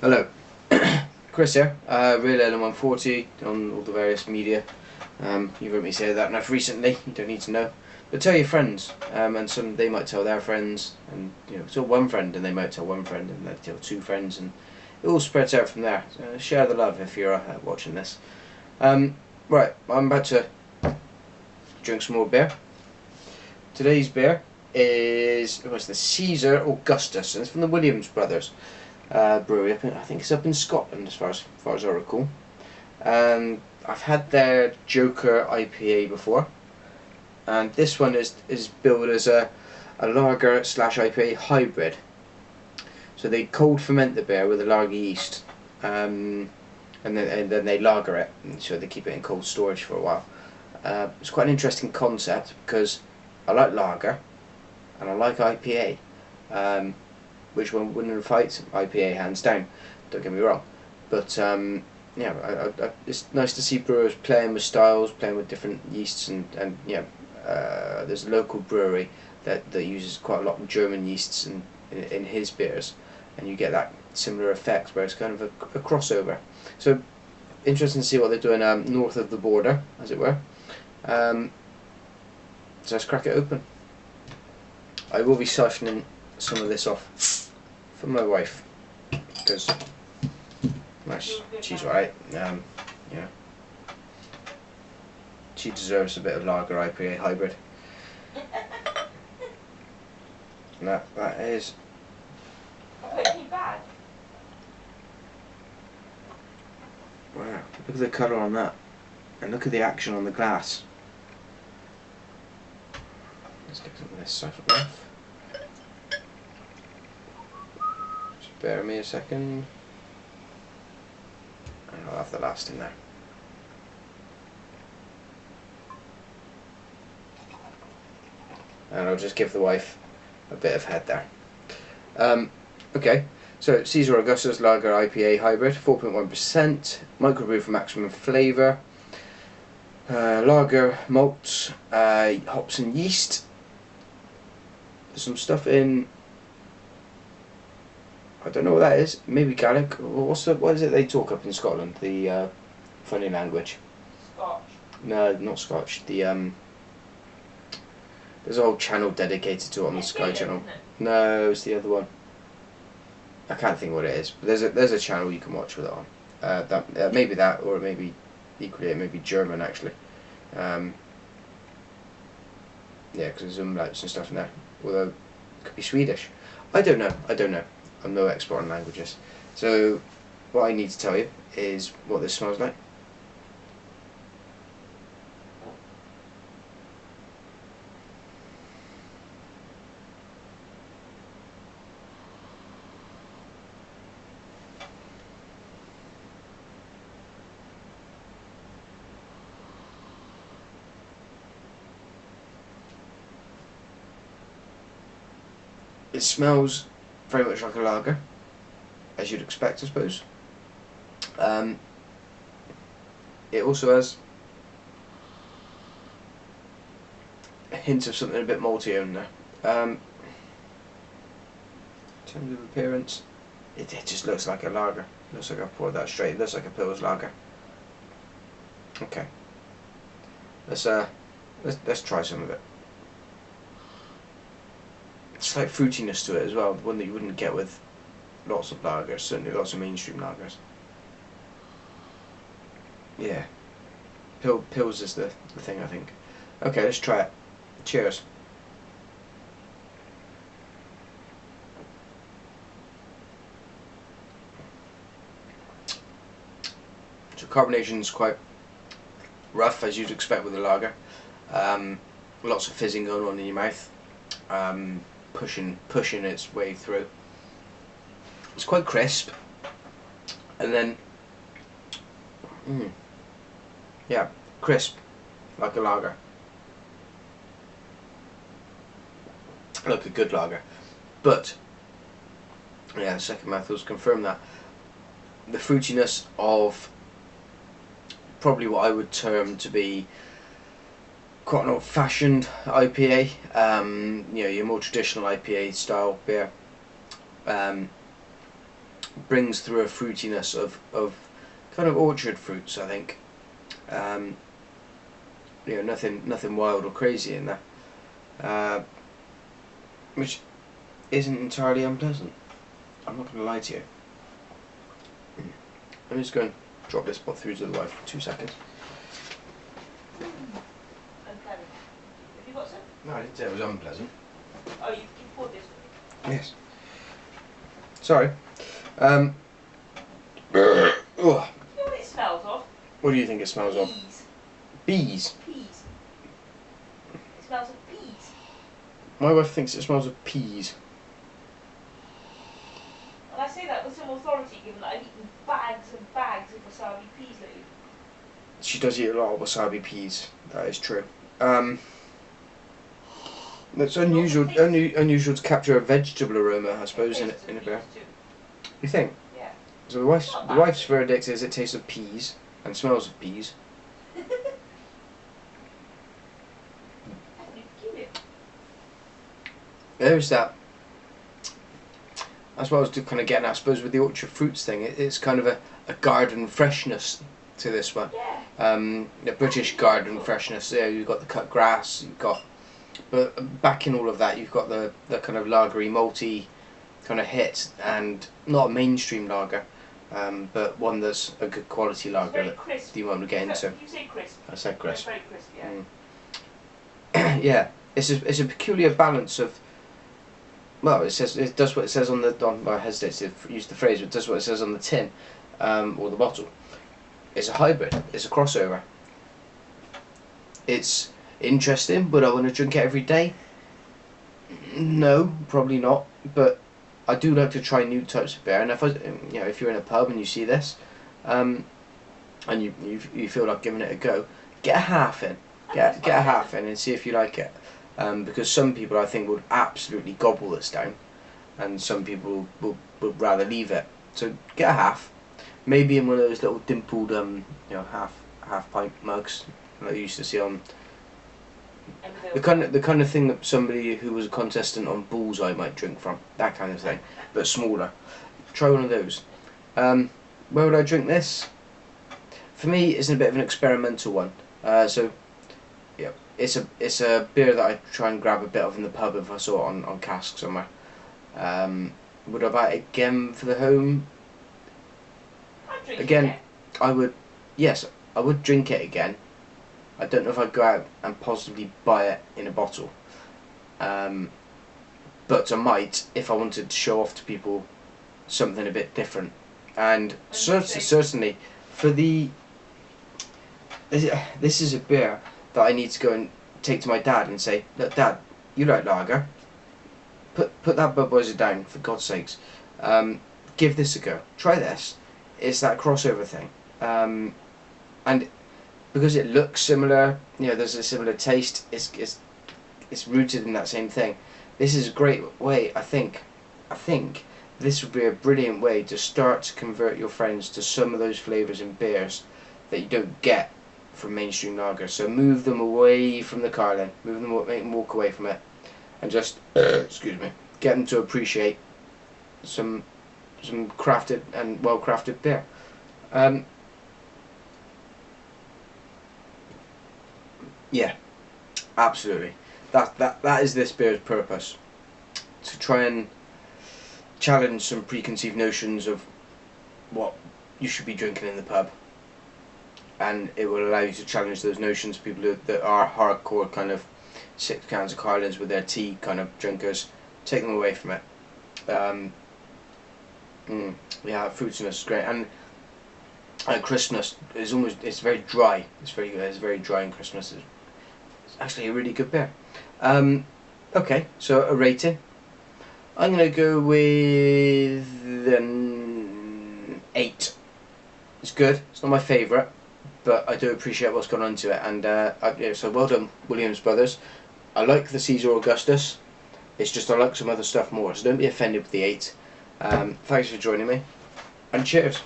Hello, Chris here, Real Ellen 140 on all the various media. You've heard me say that enough recently, you don't need to know. But tell your friends, and some they might tell their friends, and tell one friend and they might tell one friend and they tell two friends, and it all spreads out from there. So share the love if you're watching this. Right, I'm about to drink some more beer. Today's beer is the Caesar Augustus, and it's from the Williams brothers brewery. I think it's up in Scotland as far as I recall. And I've had their Joker IPA before, and this one is billed as a lager / IPA hybrid. So they cold ferment the beer with a lager yeast, and then they lager it, and so they keep it in cold storage for a while. It's quite an interesting concept because I like lager and I like IPA. Which one wouldn't fight? IPA hands down, don't get me wrong, but it's nice to see brewers playing with styles, playing with different yeasts, and there's a local brewery that uses quite a lot of German yeasts in his beers, and you get that similar effect where it's kind of a crossover. So interesting to see what they're doing north of the border, as it were. So let's crack it open. I will be siphoning some of this off for my wife because she's right. She deserves a bit of lager IPA hybrid. And that is. Bad. Wow! Look at the colour on that, and look at the action on the glass. Let's get some of this siphoned off. Bear me a second, and I'll have the last in there. And I'll just give the wife a bit of head there. Okay, so Caesar Augustus Lager IPA Hybrid, 4.1%, microbrew for maximum flavour, lager malts, hops and yeast. There's some stuff in, I don't know what that is. Maybe Gaelic. What is it they talk up in Scotland? The funny language. Scotch. No, not Scotch. There's a whole channel dedicated to it on the Sky Channel. No, it's the other one. I can't think what it is. But there's a channel you can watch with it on. Maybe that, or maybe equally it may be German actually. Yeah, because there's umlauts and stuff in there. Although it could be Swedish. I don't know. I'm no expert on languages. So what I need to tell you is what this smells like. It smells very much like a lager, as you'd expect, I suppose. It also has a hint of something a bit malty in there. In terms of appearance, it just looks like a lager. It looks like I've poured that straight. It looks like a Pils lager. Okay, let's try some of it. Slight fruitiness to it as well, one that you wouldn't get with lots of lagers, certainly lots of mainstream lagers. Yeah, Pils is the thing, I think. Okay, let's try it. Cheers. So carbonation's quite rough, as you'd expect with a lager. Lots of fizzing going on in your mouth. Pushing its way through. It's quite crisp, and then yeah, crisp like a lager, like a good lager. But yeah, the second mouthfuls confirm that. The fruitiness of probably what I would term to be quite an old-fashioned IPA, your more traditional IPA style beer. brings through a fruitiness of kind of orchard fruits, I think. You know, nothing wild or crazy in there, which isn't entirely unpleasant. I'm not going to lie to you. I'm just going to drop this pot through to the wife for 2 seconds. Unpleasant. Have you got some? No, I didn't say it was unpleasant. Oh, you poured this for me? Yes. Sorry. Oh. You know what it smells of? What do you think it smells of? Peas. Bees. Peas. It smells of peas. My wife thinks it smells of peas. And I say that with some authority, given that I've eaten bags and bags of wasabi peas lately. She does eat a lot of wasabi peas. That is true. It's unusual to capture a vegetable aroma, I suppose, in a beer. You think? Yeah. So the wife's verdict is it tastes of peas and smells of peas. There's that. That's what I was kind of getting at, I suppose, with the orchard fruits thing. It's kind of a garden freshness to this one. Yeah. The British garden freshness. There, you've got the cut grass. You've got, but back in all of that, you've got the kind of lagery, malty kind of hit, and not a mainstream lager, but one that's a good quality lager that you want to get into. You say crisp. I said crisp. Very crisp, yeah. Yeah, it's a peculiar balance of. Well, it does what it says on the. I hesitate to use the phrase, but it does what it says on the tin, or the bottle. It's a hybrid. It's a crossover. It's interesting, but I want to drink it every day. No, probably not. But I do like to try new types of beer, and if you're in a pub and you see this, and you feel like giving it a go, get a half in. Get a half in and see if you like it. Because some people I think would absolutely gobble this down, and some people would rather leave it. So get a half, maybe in one of those little dimpled half pint mugs that you used to see on the kind of thing that somebody who was a contestant on Bullseye might drink from, that kind of thing, but smaller. Try one of those. Where would I drink this? For me, it's a bit of an experimental one. So yeah. It's a beer that I try and grab a bit of in the pub if I saw it on cask somewhere. Would I buy it again for the home? Again, I would. Yes, I would drink it again. I don't know if I'd go out and possibly buy it in a bottle. But I might if I wanted to show off to people something a bit different. And certainly for the. This is a beer that I need to go and take to my dad and say, look, Dad, you like lager. Put that Budweiser down, for God's sakes. Give this a go. Try this. It's that crossover thing. And because it looks similar, there's a similar taste. It's rooted in that same thing. This is a great way. I think this would be a brilliant way to start to convert your friends to some of those flavours in beers that you don't get from mainstream lager. So move them away from the Carlin, make them walk away from it, and just excuse me, get them to appreciate some crafted and well crafted beer. Yeah, absolutely. That is this beer's purpose, to try and challenge some preconceived notions of what you should be drinking in the pub. And it will allow you to challenge those notions. People that are hardcore kind of 6 cans of Carlins with their tea kind of drinkers, take them away from it. Yeah, fruitiness is great, and crispness is it's very dry. It's very dry in crispness. It's actually a really good beer. Okay, so a rating. I'm gonna go with an 8. It's good. It's not my favourite, but I do appreciate what's gone into it, and so well done, Williams Brothers. I like the Caesar Augustus. It's just I like some other stuff more, so don't be offended with the 8. Thanks for joining me, and cheers.